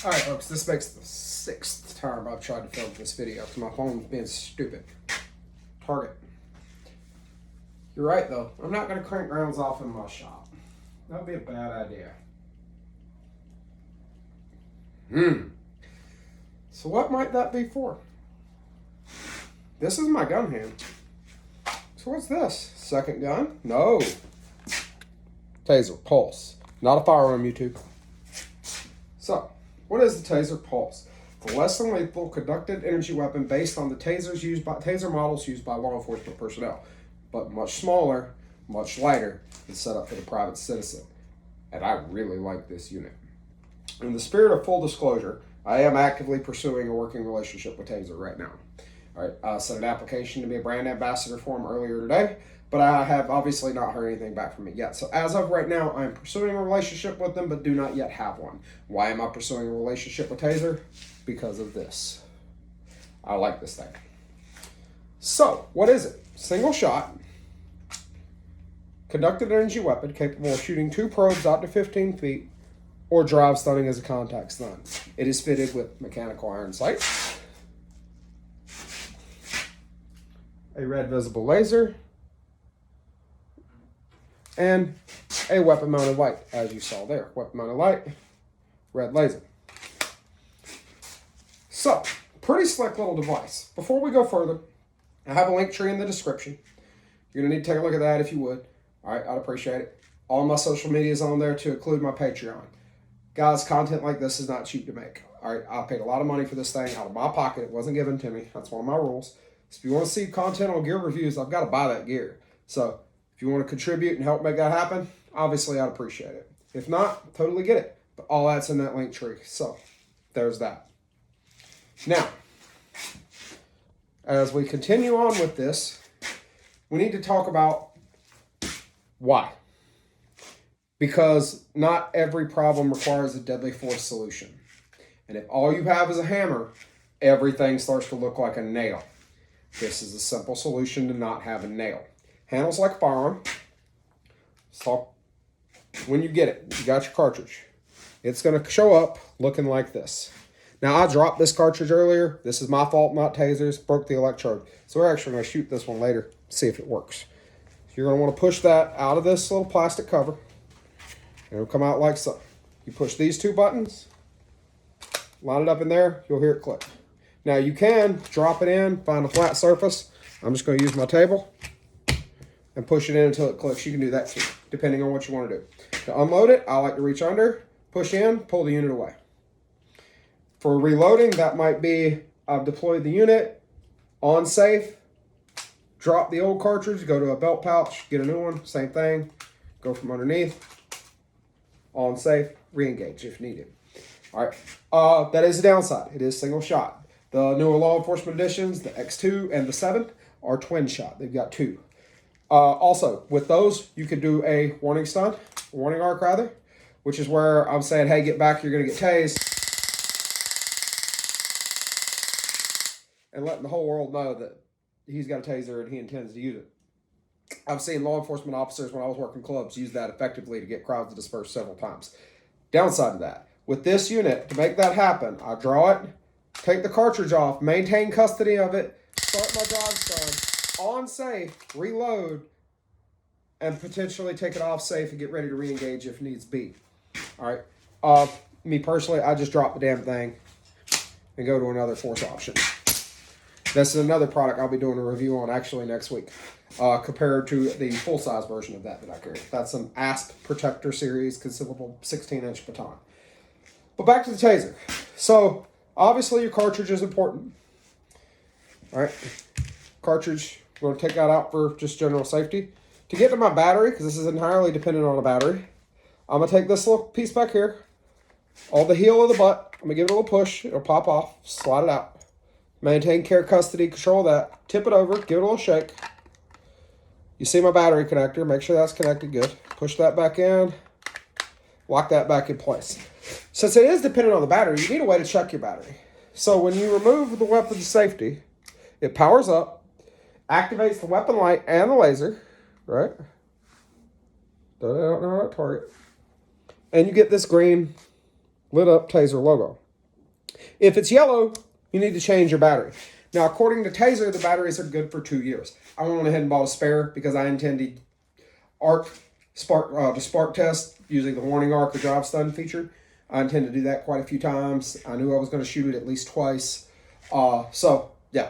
Alright folks, this makes the 6th time I've tried to film this video because my phone's being stupid. Target. You're right though, I'm not going to crank rounds off in my shop. That would be a bad idea. So what might that be for? This is my gun hand. So what's this? Second gun? No. Taser Pulse. Not a firearm, YouTube. So, what is the Taser Pulse? It's a less than lethal conducted energy weapon based on the taser models used by law enforcement personnel, but much smaller, much lighter, and set up for the private citizen. And I really like this unit. In the spirit of full disclosure, I am actively pursuing a working relationship with Taser right now. All right, I sent an application to be a brand ambassador for them earlier today, but I have obviously not heard anything back from it yet. So as of right now, I'm pursuing a relationship with them, but do not yet have one. Why am I pursuing a relationship with Taser? Because of this. I like this thing. So, what is it? Single shot, conducted energy weapon capable of shooting 2 probes out to 15 feet, or drive stunning as a contact stun. It is fitted with mechanical iron sights, a red visible laser, and a weapon mounted light, as you saw there. Weapon mounted light, red laser. So, pretty slick little device. Before we go further, I have a link tree in the description. You're going to need to take a look at that if you would. All right, I'd appreciate it. All my social media is on there to include my Patreon. Guys, content like this is not cheap to make. All right, I paid a lot of money for this thing out of my pocket. It wasn't given to me. That's one of my rules. So if you want to see content on gear reviews, I've got to buy that gear. So if you want to contribute and help make that happen, obviously I'd appreciate it. If not, totally get it. But all that's in that link tree. So there's that. Now, as we continue on with this, we need to talk about why. Because not every problem requires a deadly force solution. And if all you have is a hammer, everything starts to look like a nail. This is a simple solution to not have a nail. Handles like a firearm. So when you get it, you got your cartridge. It's going to show up looking like this. Now, I dropped this cartridge earlier. This is my fault, not Taser's. Broke the electrode. So we're actually going to shoot this one later, see if it works. So you're going to want to push that out of this little plastic cover. It'll come out like so. You push these 2 buttons, line it up in there, you'll hear it click. Now you can drop it in, find a flat surface. I'm just going to use my table and push it in until it clicks. You can do that too, depending on what you want to do. To unload it, I like to reach under, push in, pull the unit away. For reloading, that might be I've deployed the unit, on safe, drop the old cartridge, go to a belt pouch, get a new one, same thing, go from underneath, on safe, re-engage if needed. All right, that is the downside. It is single shot. The newer law enforcement editions, the X2 and the 7, are twin shot. They've got 2. Also, with those, you could do a warning stun, warning arc rather, which is where I'm saying, hey, get back, you're going to get tased. And letting the whole world know that he's got a taser and he intends to use it. I've seen law enforcement officers when I was working clubs use that effectively to get crowds to disperse several times. Downside to that, with this unit, to make that happen, I draw it, take the cartridge off, maintain custody of it, start my drive stun, on safe, reload, and potentially take it off safe and get ready to re-engage if needs be. All right. Me personally, I just drop the damn thing and go to another force option. This is another product I'll be doing a review on actually next week, compared to the full-size version of that I carry. That's an ASP Protector Series concealable 16-inch baton. But back to the Taser. So, obviously your cartridge is important. All right, cartridge, I'm going to take that out for just general safety. To get to my battery, because this is entirely dependent on a battery, I'm going to take this little piece back here, on the heel of the butt. I'm going to give it a little push. It'll pop off, slide it out. Maintain care, custody, control that. Tip it over, give it a little shake. You see my battery connector. Make sure that's connected good. Push that back in. Lock that back in place. Since it is dependent on the battery, you need a way to check your battery. So when you remove the weapon's safety, it powers up, activates the weapon light and the laser, right? Don't know how to target. And you get this green lit up Taser logo. If it's yellow, you need to change your battery. Now, according to Taser, the batteries are good for 2 years. I went ahead and bought a spare because I intend to spark test using the warning arc or drive stun feature. I intend to do that quite a few times. I knew I was going to shoot it at least twice. So, yeah.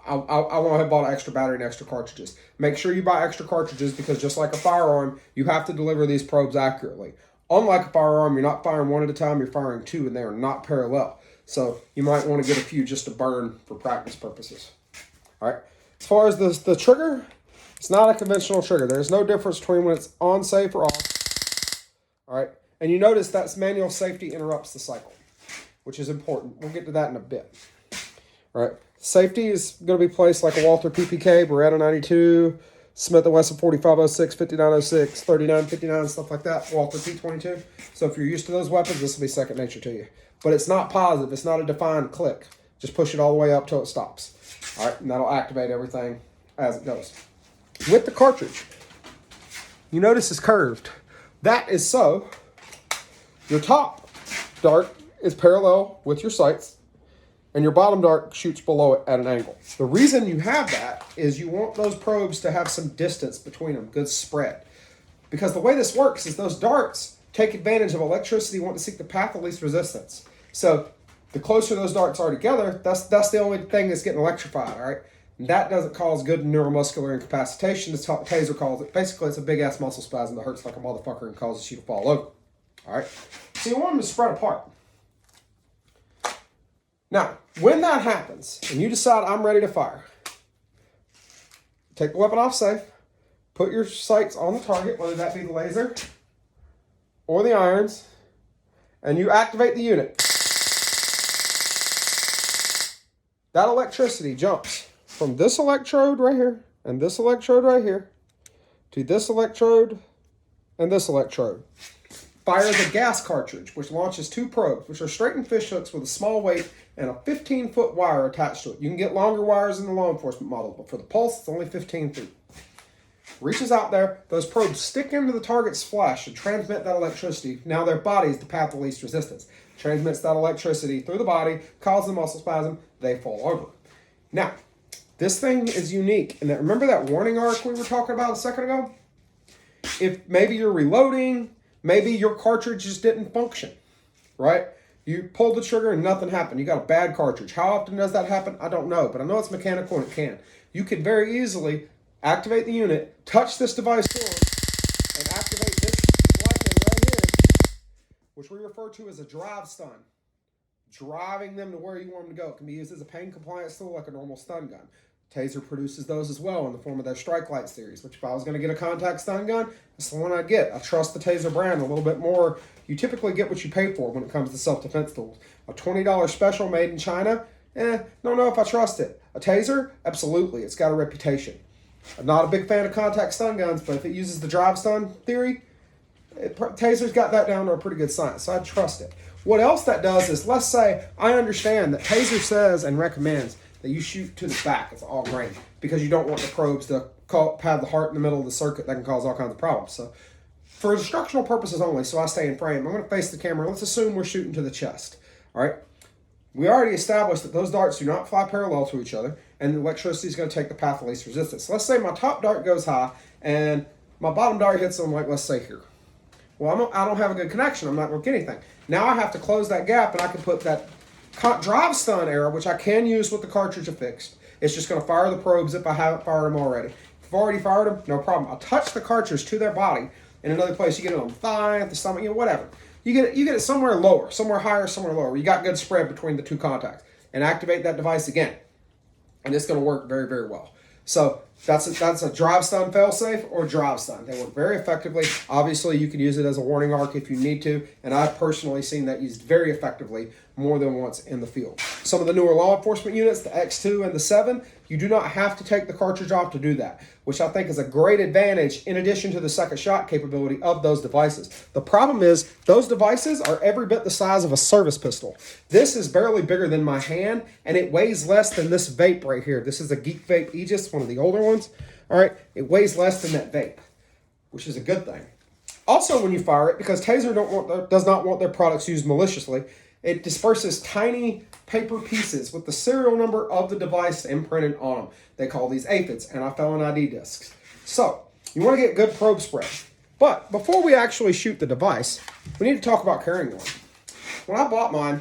I went ahead and bought an extra battery and extra cartridges. Make sure you buy extra cartridges because just like a firearm, you have to deliver these probes accurately. Unlike a firearm, you're not firing one at a time, you're firing two, and they are not parallel. So you might want to get a few just to burn for practice purposes. All right. As far as the trigger, it's not a conventional trigger. There's no difference between when it's on safe or off. All right. And you notice that's manual safety interrupts the cycle, which is important. We'll get to that in a bit. All right. Safety is going to be placed like a Walther PPK, Beretta 92, Smith & Wesson 4506, 5906, 3959, stuff like that, Walther P22. So if you're used to those weapons, this will be second nature to you. But it's not positive. It's not a defined click. Just push it all the way up till it stops. All right, and that'll activate everything as it goes. With the cartridge, you notice it's curved. That is so your top dart is parallel with your sights, and your bottom dart shoots below it at an angle. The reason you have that is you want those probes to have some distance between them, good spread. Because the way this works is those darts take advantage of electricity, want to seek the path of least resistance. So the closer those darts are together, that's the only thing that's getting electrified, all right? And that doesn't cause good neuromuscular incapacitation. The Taser calls it. Basically, it's a big-ass muscle spasm that hurts like a motherfucker and causes you to fall over, all right? So you want them to spread apart. Now, when that happens, and you decide I'm ready to fire, take the weapon off safe, put your sights on the target, whether that be the laser or the irons, and you activate the unit. That electricity jumps from this electrode right here and this electrode right here to this electrode and this electrode. Fire the gas cartridge, which launches two probes, which are straightened fish hooks with a small weight and a 15-foot wire attached to it. You can get longer wires in the law enforcement model, but for the Pulse, it's only 15 feet. Reaches out there, those probes stick into the target's flesh and transmit that electricity. Now their body is the path of least resistance. Transmits that electricity through the body, causes a muscle spasm, they fall over. Now, this thing is unique. And remember that warning arc we were talking about a second ago? If maybe you're reloading, maybe your cartridge just didn't function, right? You pulled the trigger and nothing happened. You got a bad cartridge. How often does that happen? I don't know, but I know it's mechanical and it can. You could very easily activate the unit, touch this device forward, and activate this lightning right here, which we refer to as a drive stun. Driving them to where you want them to go. It can be used as a pain compliance tool like a normal stun gun. Taser produces those as well in the form of their Strike Light series, which if I was going to get a contact stun gun, that's the one I'd get. I trust the Taser brand a little bit more. You typically get what you pay for when it comes to self-defense tools. A $20 special made in China, don't know if I trust it. A Taser, absolutely. It's got a reputation. I'm not a big fan of contact stun guns, but if it uses the drive stun theory, Taser's got that down to a pretty good science, so I'd trust it. What else that does is, let's say I understand that Taser says and recommends that you shoot to the back of all grain because you don't want the probes to pad the heart in the middle of the circuit. That can cause all kinds of problems. So for instructional purposes only, so I stay in frame, I'm going to face the camera. Let's assume we're shooting to the chest. All right. We already established that those darts do not fly parallel to each other, and the electricity is going to take the path of least resistance. So let's say my top dart goes high, and my bottom dart hits them, like, let's say here. Well, I don't have a good connection. I'm not going to get anything. Now I have to close that gap, and I can put that drive stun arrow, which I can use with the cartridge affixed. It's just going to fire the probes if I haven't fired them already. If I've already fired them, no problem. I'll touch the cartridge to their body in another place. You get it on the thigh, at the stomach, whatever. You get it somewhere lower, somewhere higher, somewhere lower. You got good spread between the two contacts. And activate that device again. And it's going to work very, very well. So that's a drive stun failsafe or drive stun. They work very effectively. Obviously, you can use it as a warning arc if you need to. And I've personally seen that used very effectively more than once in the field. Some of the newer law enforcement units, the X2 and the 7, you do not have to take the cartridge off to do that, which I think is a great advantage in addition to the second shot capability of those devices. The problem is those devices are every bit the size of a service pistol. This is barely bigger than my hand, and it weighs less than this vape right here. This is a Geek Vape Aegis, one of the older ones. All right, it weighs less than that vape, which is a good thing. Also, when you fire it, because Taser does not want their products used maliciously, It disperses tiny paper pieces with the serial number of the device imprinted on them. They call these aphids, anti-felon ID discs. So, you want to get good probe spread. But before we actually shoot the device, we need to talk about carrying one. When I bought mine,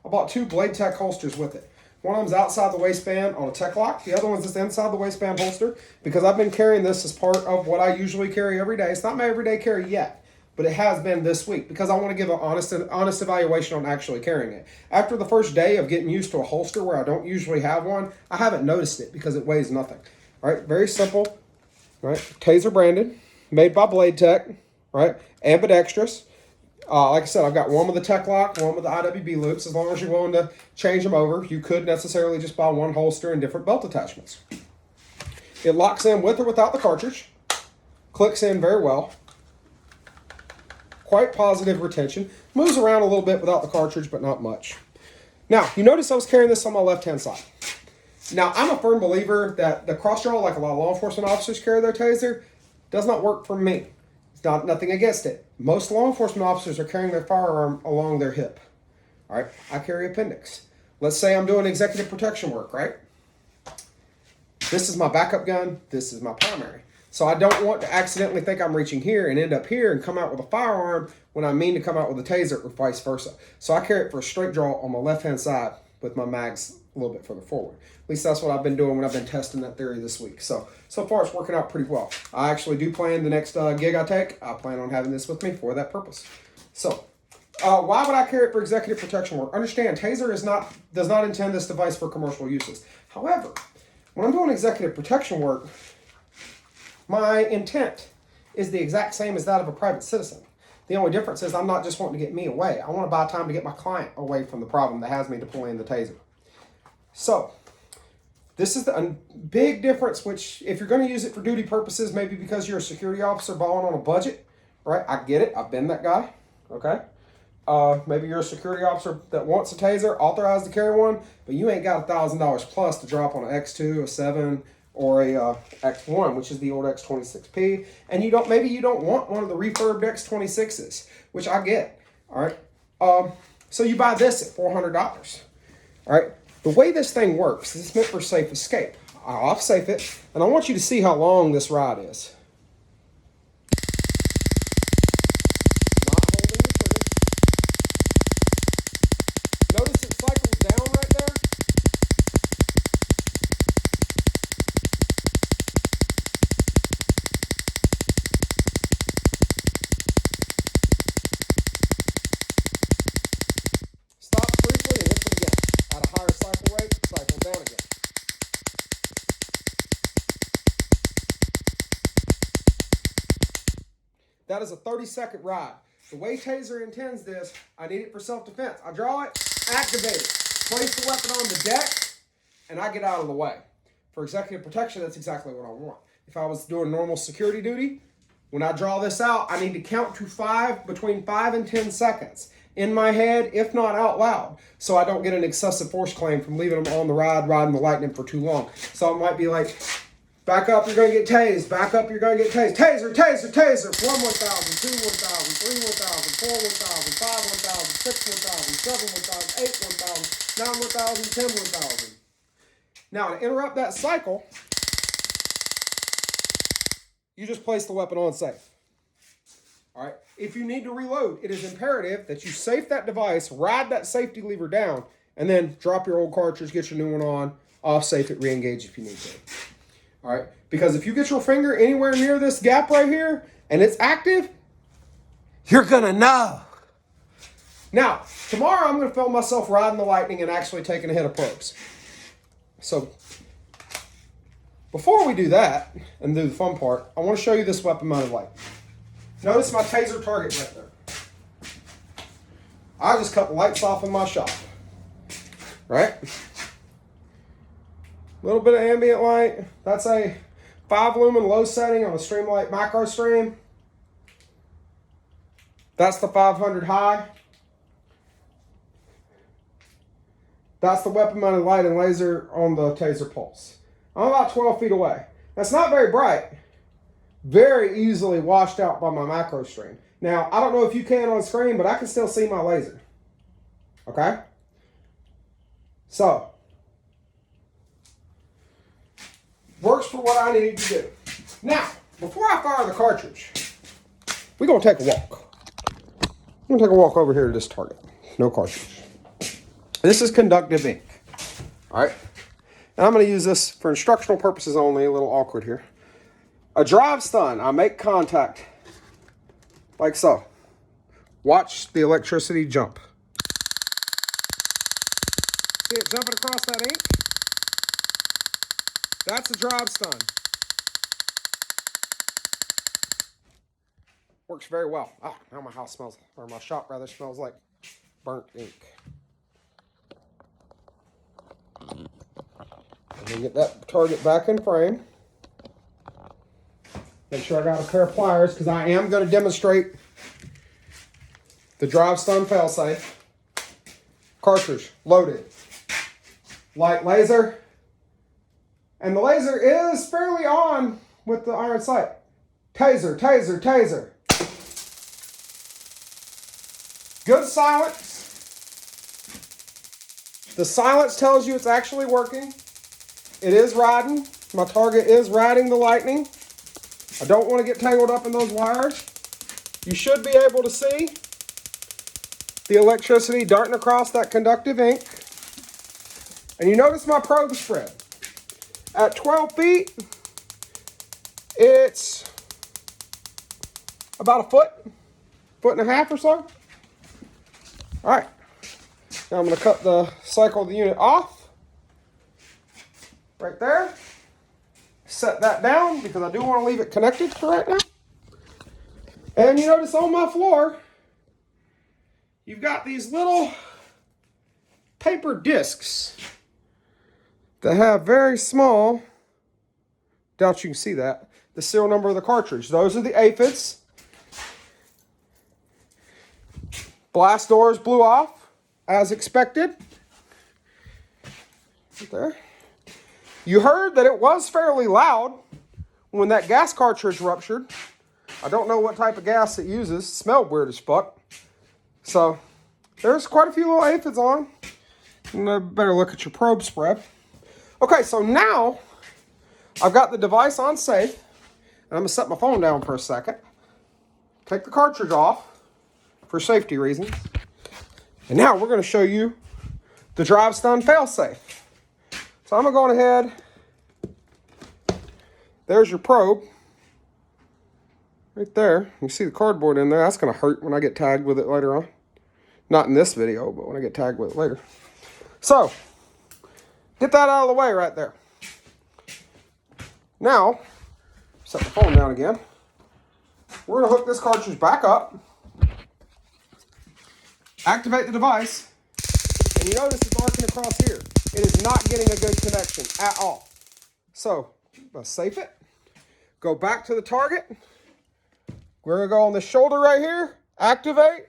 I bought 2 Blade Tech holsters with it. One of them's outside the waistband on a Tech Lock. The other one's just inside the waistband holster because I've been carrying this as part of what I usually carry every day. It's not my everyday carry yet, but it has been this week because I want to give an honest evaluation on actually carrying it. After the first day of getting used to a holster where I don't usually have one, I haven't noticed it because it weighs nothing. All right, very simple. Right, Taser branded, made by Blade Tech. Right, ambidextrous. Like I said, I've got one with the Tech Lock, one with the IWB loops. As long as you're willing to change them over, you could necessarily just buy one holster and different belt attachments. It locks in with or without the cartridge. Clicks in very well. Quite positive retention. Moves around a little bit without the cartridge, but not much. Now, you notice I was carrying this on my left-hand side. Now, I'm a firm believer that the cross-draw, like a lot of law enforcement officers carry their taser, does not work for me. Nothing against it. Most law enforcement officers are carrying their firearm along their hip. All right, I carry appendix. Let's say I'm doing executive protection work, right? This is my backup gun. This is my primary. So I don't want to accidentally think I'm reaching here and end up here and come out with a firearm when I mean to come out with a taser or vice versa. So I carry it for a straight draw on my left-hand side with my mags a little bit further forward. At least that's what I've been doing when I've been testing that theory this week. So far it's working out pretty well. I actually do plan the next gig I take. I plan on having this with me for that purpose. So why would I carry it for executive protection work? Understand, Taser does not intend this device for commercial uses. However, when I'm doing executive protection work, my intent is the exact same as that of a private citizen. The only difference is I'm not just wanting to get me away. I want to buy time to get my client away from the problem that has me deploying the taser. So, this is the big difference, which if you're going to use it for duty purposes, maybe because you're a security officer balling on a budget, right? I get it. I've been that guy, okay? Maybe you're a security officer that wants a taser, authorized to carry one, but you ain't got $1,000 plus to drop on an X2, a 7, or a X1, which is the old X26P, and maybe you don't want one of the refurbed X26s, which I get, all right? So you buy this at $400, all right? The way this thing works is it's meant for safe escape. I'll off-safe it, and I want you to see how long this ride is. Not holding the trigger. Notice it cycles down right there? Stops briefly and hits it again. At a higher cycle rate, cycles down again. That is a 30-second ride. The way Taser intends this, I need it for self-defense. I draw it, activate it, place the weapon on the deck, and I get out of the way. For executive protection, that's exactly what I want. If I was doing normal security duty, when I draw this out, I need to count to 5, between 5 and 10 seconds. In my head, if not out loud, so I don't get an excessive force claim from leaving them on the ride, riding the lightning for too long. So it might be like, back up, you're going to get tased. Back up, you're going to get tased. Taser, taser, taser. 1, 1,000, 2, 1,000, 3, 1,000, 4, 1,000, 5, 1,000, 6, 1,000, 7, 1,000, 8, 1,000, 9, 1,000, 10, 1,000. Now, to interrupt that cycle, you just place the weapon on safe. All right. If you need to reload, it is imperative that you safe that device, ride that safety lever down, and then drop your old cartridge, get your new one on, off-safe it, re-engage if you need to. All right? Because if you get your finger anywhere near this gap right here, and it's active, you're going to know. Now, tomorrow I'm going to film myself riding the lightning and actually taking a hit of probes. So, before we do that, and do the fun part, I want to show you this weapon-mounted light. Notice my taser target right there. I just cut the lights off in my shop. Right? A little bit of ambient light. That's a 5 lumen low setting on a Streamlight macro stream. That's the 500 high. That's the weapon mounted light and laser on the Taser Pulse. I'm about 12 feet away. That's not very bright. Very easily washed out by my macro stream. Now, I don't know if you can on screen, but I can still see my laser. Okay? So, works for what I need to do. Now, before I fire the cartridge, we're going to take a walk. I'm going to take a walk over here to this target. No cartridge. This is conductive ink. All right? And I'm going to use this for instructional purposes only. A little awkward here. A drive stun. I make contact like so. Watch the electricity jump. See it jumping across that ink? That's a drive stun. Works very well. Ah, now my house smells, or my shop rather, smells like burnt ink. Let me get that target back in frame. Make sure I got a pair of pliers because I am going to demonstrate the drive stun failsafe. Cartridge loaded. Light laser. And the laser is fairly on with the iron sight. Taser, taser, taser. Good silence. The silence tells you it's actually working. It is riding. My target is riding the lightning. I don't want to get tangled up in those wires. You should be able to see the electricity darting across that conductive ink. And you notice my probe spread. At 12 feet, it's about a foot and a half or so. All right, now I'm going to cut the cycle of the unit off right there. Set that down because I do want to leave it connected for right now. And you notice on my floor, you've got these little paper discs that have very small, doubt you can see that, the serial number of the cartridge. Those are the aphids. Blast doors blew off, as expected. Right there. You heard that it was fairly loud when that gas cartridge ruptured. I don't know what type of gas it uses. It smelled weird as fuck. So, there's quite a few little aphids on. And better look at your probe spread. Okay, so now I've got the device on safe. And I'm going to set my phone down for a second. Take the cartridge off for safety reasons. And now we're going to show you the drive stun failsafe. So I'm going to go ahead. There's your probe. Right there. You see the cardboard in there. That's going to hurt when I get tagged with it later on. Not in this video, but when I get tagged with it later. So, get that out of the way right there. Now, set the phone down again. We're going to hook this cartridge back up. Activate the device. And you notice it's arcing across here. It is not getting a good connection at all. So, let's safe it. Go back to the target. We're going to go on the shoulder right here. Activate.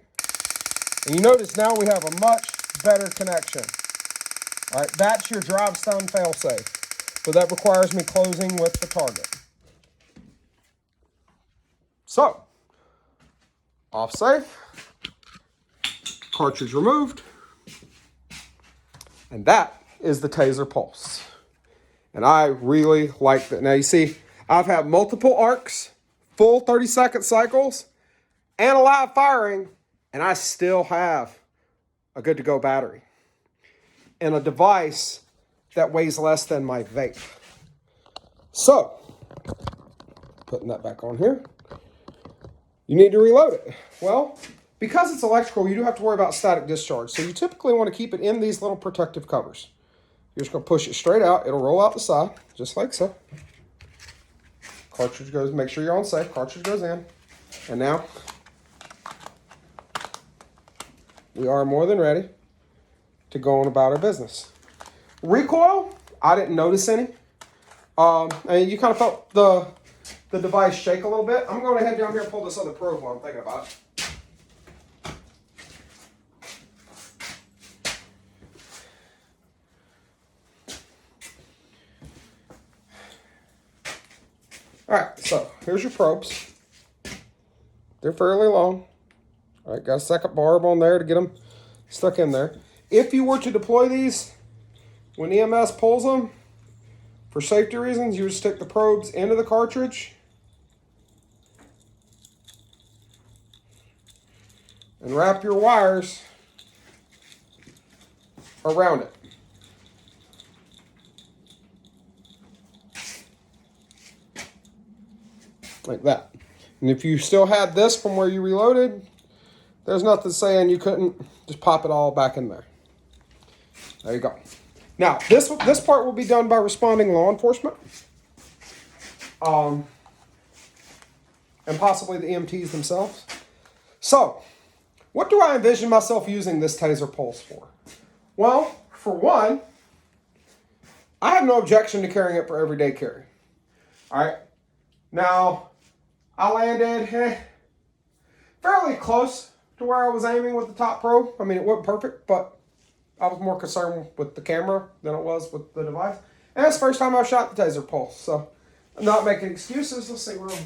And you notice now we have a much better connection. All right, that's your drive stun failsafe. But that requires me closing with the target. So, off safe. Cartridge removed. And that is the Taser Pulse. And I really like that. Now you see, I've had multiple arcs, full 30-second cycles, and a live firing, and I still have a good to go battery. And a device that weighs less than my vape. So, putting that back on here. You need to reload it. Well, because it's electrical, you do have to worry about static discharge. So you typically want to keep it in these little protective covers. You're just going to push it straight out. It'll roll out the side, just like so. Cartridge goes, make sure you're on safe. Cartridge goes in. And now, we are more than ready to go on about our business. Recoil, I didn't notice any. And you kind of felt the device shake a little bit. I'm going to head down here and pull this other probe while I'm thinking about it. All right, so here's your probes. They're fairly long. All right, got a second barb on there to get them stuck in there. If you were to deploy these, when EMS pulls them, for safety reasons, you would stick the probes into the cartridge and wrap your wires around it. Like that. And if you still had this from where you reloaded, there's nothing saying you couldn't just pop it all back in there. There you go. Now, this part will be done by responding law enforcement. And possibly the EMTs themselves. So, what do I envision myself using this Taser Pulse for? Well, for one, I have no objection to carrying it for everyday carry. All right. Now, I landed fairly close to where I was aiming with the top probe. I mean, it wasn't perfect, but I was more concerned with the camera than it was with the device. And it's the first time I've shot the Taser Pulse, so I'm not making excuses. Let's see where I'm...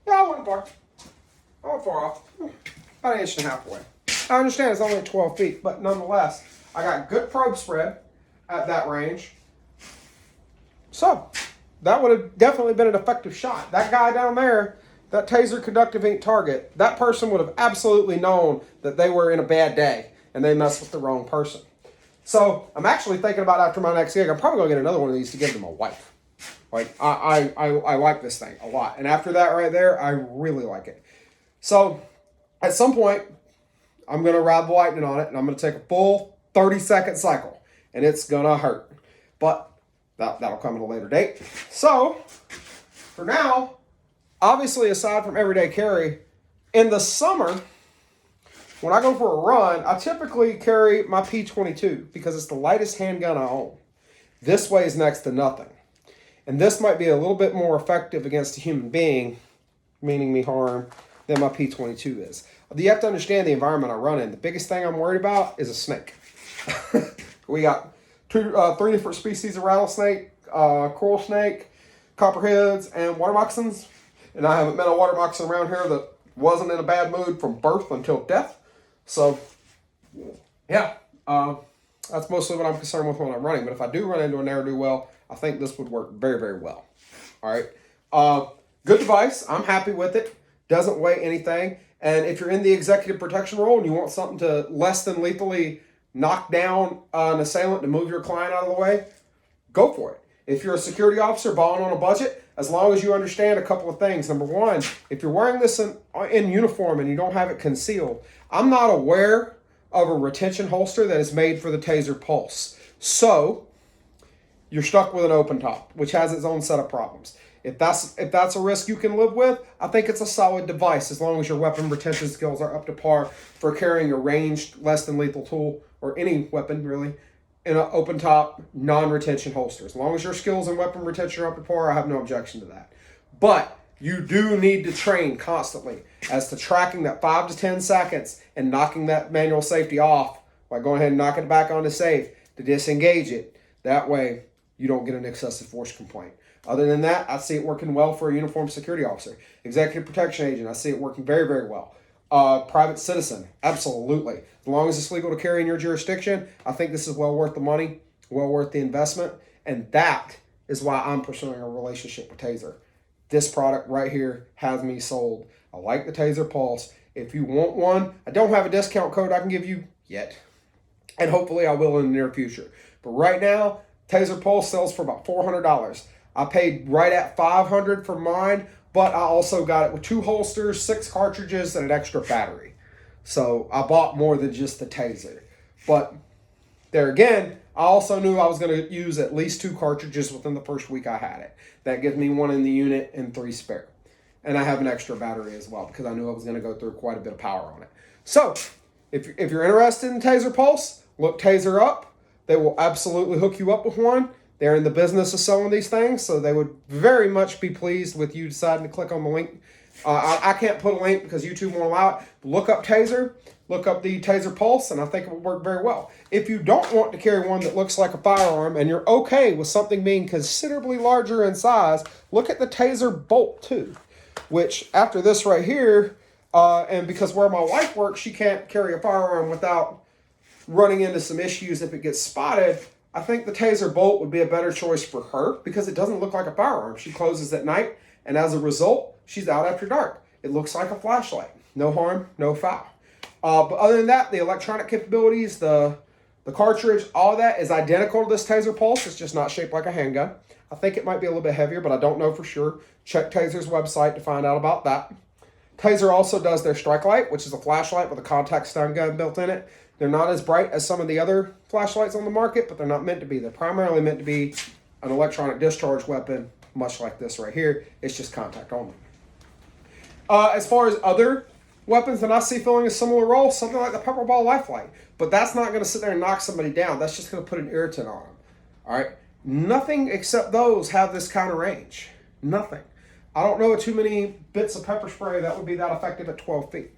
Yeah, I wasn't far. I wasn't far off. About an inch and a half away. I understand it's only 12 feet, but nonetheless, I got good probe spread at that range. So, that would have definitely been an effective shot. That guy down there, that Taser conductive ink target, that person would have absolutely known that they were in a bad day and they messed with the wrong person. So I'm actually thinking about after my next gig, I'm probably going to get another one of these to give to my wife. Like, I like this thing a lot. And after that right there, I really like it. So at some point, I'm going to ride the lightning on it and I'm going to take a full 30-second cycle. And it's going to hurt. But that'll come at a later date. So for now, obviously, aside from everyday carry, in the summer, when I go for a run, I typically carry my P22 because it's the lightest handgun I own. This weighs next to nothing. And this might be a little bit more effective against a human being, meaning me harm, than my P22 is. You have to understand the environment I run in. The biggest thing I'm worried about is a snake. We got three different species of rattlesnake, coral snake, copperheads, and water moccasins. And I haven't met a water moccasin around here that wasn't in a bad mood from birth until death. So, yeah, that's mostly what I'm concerned with when I'm running. But if I do run into a ne'er-do-well, I think this would work very, very well. All right. Good device. I'm happy with it. Doesn't weigh anything. And if you're in the executive protection role and you want something to less than lethally knock down an assailant to move your client out of the way, go for it. If you're a security officer balling on a budget, as long as you understand a couple of things. Number one, if you're wearing this in uniform and you don't have it concealed, I'm not aware of a retention holster that is made for the Taser Pulse. So you're stuck with an open top, which has its own set of problems. If that's a risk you can live with, I think it's a solid device as long as your weapon retention skills are up to par for carrying a ranged, less than lethal tool, or any weapon really, in an open top, non-retention holster. As long as your skills in weapon retention are up to par, I have no objection to that. But you do need to train constantly as to tracking that 5 to 10 seconds and knocking that manual safety off by going ahead and knocking it back on the safe to disengage it. That way you don't get an excessive force complaint. Other than that, I see it working well for a uniformed security officer. Executive protection agent, I see it working very, very well. Private citizen, absolutely. As long as it's legal to carry in your jurisdiction, I think this is well worth the money, well worth the investment, and that is why I'm pursuing a relationship with Taser. This product right here has me sold. I like the Taser Pulse. If you want one, I don't have a discount code I can give you yet, and hopefully I will in the near future. But right now, Taser Pulse sells for about $400. I paid right at $500 for mine, but I also got it with 2 holsters, 6 cartridges, and an extra battery. So I bought more than just the Taser. But there again, I also knew I was going to use at least 2 cartridges within the first week I had it. That gives me 1 in the unit and 3 spare. And I have an extra battery as well because I knew I was going to go through quite a bit of power on it. So if you're interested in Taser Pulse, look Taser up. They will absolutely hook you up with one. They're in the business of selling these things, so they would very much be pleased with you deciding to click on the link. I can't put a link because YouTube won't allow it. Look up Taser, look up the Taser Pulse, and I think it will work very well. If you don't want to carry one that looks like a firearm and you're okay with something being considerably larger in size, look at the Taser Bolt 2, which after this right here, And because where my wife works, she can't carry a firearm without running into some issues if it gets spotted. I think the Taser Bolt would be a better choice for her because it doesn't look like a firearm. She closes at night, and as a result, she's out after dark. It looks like a flashlight. No harm, no foul. But other than that, the electronic capabilities, the cartridge, all that is identical to this Taser Pulse. It's just not shaped like a handgun. I think it might be a little bit heavier, but I don't know for sure. Check Taser's website to find out about that. Taser also does their Strike Light, which is a flashlight with a contact stun gun built in it. They're not as bright as some of the other flashlights on the market, but they're not meant to be. They're primarily meant to be an electronic discharge weapon, much like this right here. It's just contact only. As far as other weapons that I see filling a similar role, something like the Pepper Ball Lifeline. But that's not going to sit there and knock somebody down. That's just going to put an irritant on them. All right? Nothing except those have this kind of range. Nothing. I don't know too many bits of pepper spray that would be that effective at 12 feet.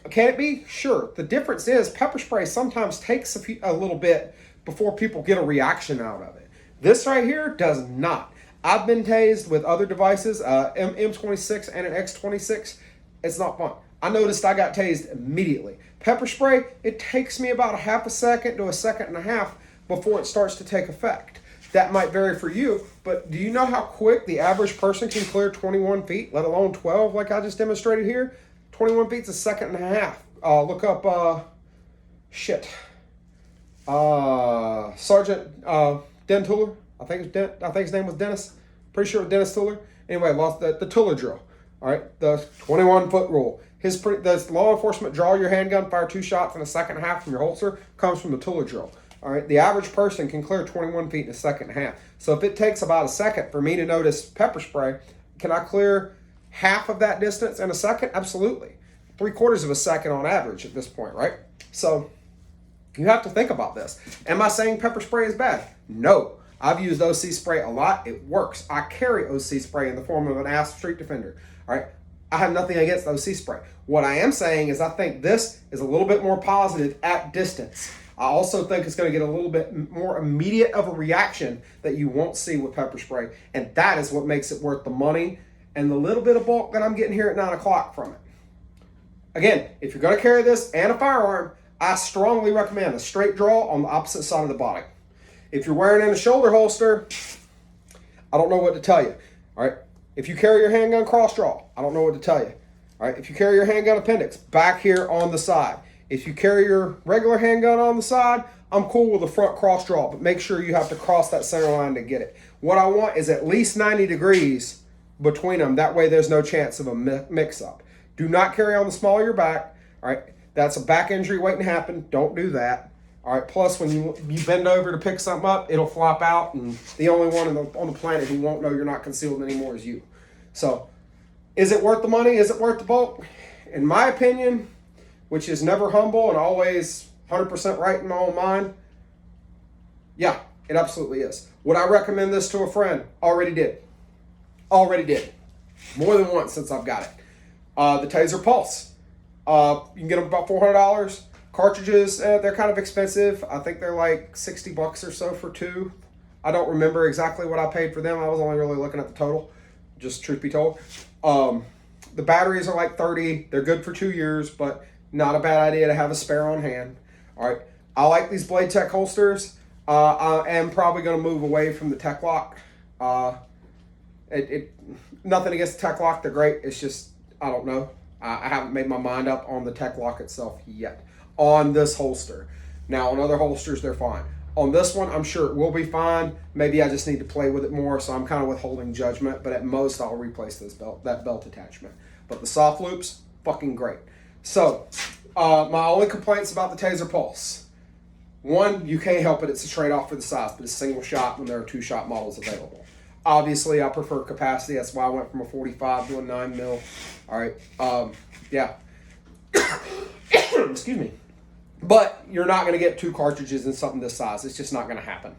Can it be? Sure. The difference is pepper spray sometimes takes a little bit before people get a reaction out of it. This right here does not. I've been tased with other devices, M26 and an X26. It's not fun. I noticed I got tased immediately. Pepper spray, it takes me about a half a second to a second and a half before it starts to take effect. That might vary for you, but do you know how quick the average person can clear 21 feet, let alone 12 like I just demonstrated here? 21 feet's a second and a half. Look up, Sergeant Den Tuller. I think his name was Dennis. Pretty sure it was Dennis Tuller. Anyway, lost the Tuller drill. All right, the 21-foot rule. The law enforcement draw your handgun, fire 2 shots in a second and a half from your holster comes from the Tuller drill. All right, the average person can clear 21 feet in a second and a half. So if it takes about a second for me to notice pepper spray, can I clear half of that distance in a second? Absolutely. 3/4 of a second on average at this point, right? So you have to think about this. Am I saying pepper spray is bad? No. I've used OC spray a lot. It works. I carry OC spray in the form of an ASP Street Defender. All right. I have nothing against OC spray. What I am saying is I think this is a little bit more positive at distance. I also think it's going to get a little bit more immediate of a reaction that you won't see with pepper spray. And that is what makes it worth the money and the little bit of bulk that I'm getting here at 9 o'clock from it. Again, if you're going to carry this and a firearm, I strongly recommend a straight draw on the opposite side of the body. If you're wearing in a shoulder holster, I don't know what to tell you. All right. If you carry your handgun cross draw, I don't know what to tell you. All right. If you carry your handgun appendix, back here on the side. If you carry your regular handgun on the side, I'm cool with the front cross draw, but make sure you have to cross that center line to get it. What I want is at least 90 degrees between them. That way there's no chance of a mix-up. Do not carry on the small of your back. All right. That's a back injury waiting to happen. Don't do that. All right. Plus, when you bend over to pick something up, it'll flop out, and the only one on the planet who won't know you're not concealed anymore is you. So, is it worth the money? Is it worth the bulk? In my opinion, which is never humble and always 100% right in my own mind, yeah, it absolutely is. Would I recommend this to a friend? Already did. More than once since I've got it. The Taser Pulse. You can get them about $400. Cartridges, they're kind of expensive. I think they're like $60 or so for 2. I don't remember exactly what I paid for them. I was only really looking at the total, just truth be told. The batteries are like 30. They're good for 2 years, but not a bad idea to have a spare on hand. All right. I like these Blade Tech holsters. I am probably going to move away from the Tech Lock. Nothing against the Tech Lock. They're great. It's just, I don't know. I haven't made my mind up on the Tech Lock itself yet. On this holster. Now, on other holsters, they're fine. On this one, I'm sure it will be fine. Maybe I just need to play with it more, so I'm kind of withholding judgment. But at most, I'll replace that belt attachment. But the soft loops, fucking great. So, my only complaints about the Taser Pulse. One, you can't help it. It's a trade-off for the size, but it's single shot when there are 2-shot models available. Obviously, I prefer capacity. That's why I went from a 45 to a 9 mil. All right. Yeah. Excuse me. But you're not going to get 2 cartridges in something this size. It's just not going to happen.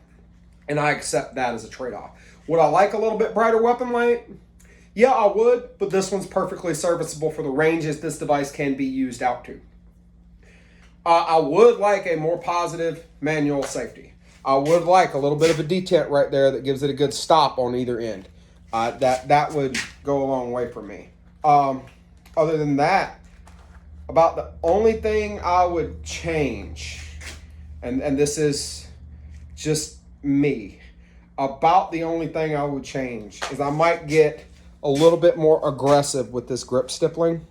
And I accept that as a trade-off. Would I like a little bit brighter weapon light? Yeah, I would, but this one's perfectly serviceable for the ranges this device can be used out to. I would like a more positive manual safety. I would like a little bit of a detent right there that gives it a good stop on either end. That would go a long way for me. Other than that, about the only thing I would change, and this is just me, about the only thing I would change is I might get a little bit more aggressive with this grip stippling,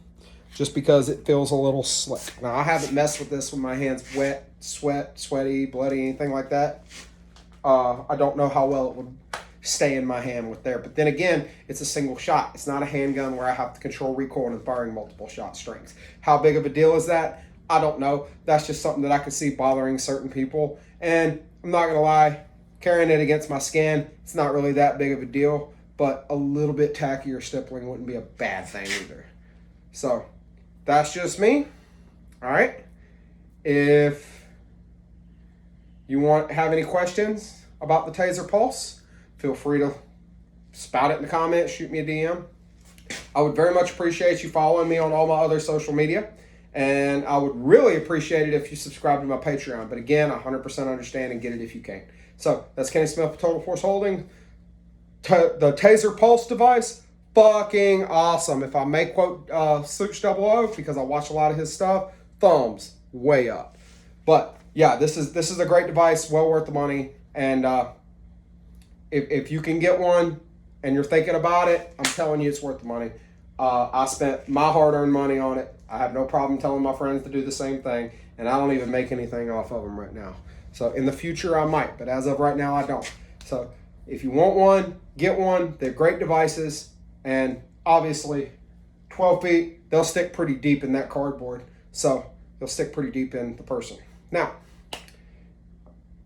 just because it feels a little slick. Now, I haven't messed with this with my hands wet, sweaty, bloody, anything like that. I don't know how well it would stay in my hand with there. But then again, it's a single shot. It's not a handgun where I have to control recoil and firing multiple shot strings. How big of a deal is that? I don't know. That's just something that I could see bothering certain people. And I'm not going to lie, carrying it against my skin, it's not really that big of a deal. But a little bit tackier stippling wouldn't be a bad thing either. So that's just me. All right. If you have any questions about the Taser Pulse, feel free to spout it in the comments, shoot me a DM. I would very much appreciate you following me on all my other social media. And I would really appreciate it if you subscribe to my Patreon. But again, 100% understand and get it if you can. So that's Kenny Smith with Total Force Holding. The Taser Pulse device, fucking awesome. If I may quote Such 00, because I watch a lot of his stuff, thumbs way up. But yeah, this is a great device, well worth the money. And if you can get one and you're thinking about it, I'm telling you it's worth the money. I spent my hard-earned money on it. I have no problem telling my friends to do the same thing, and I don't even make anything off of them right now. So in the future, I might, but as of right now, I don't. So if you want one, get one. They're great devices, and obviously 12 feet, they'll stick pretty deep in that cardboard. So they'll stick pretty deep in the person. Now,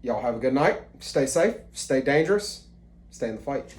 y'all have a good night. Stay safe, stay dangerous, stay in the fight.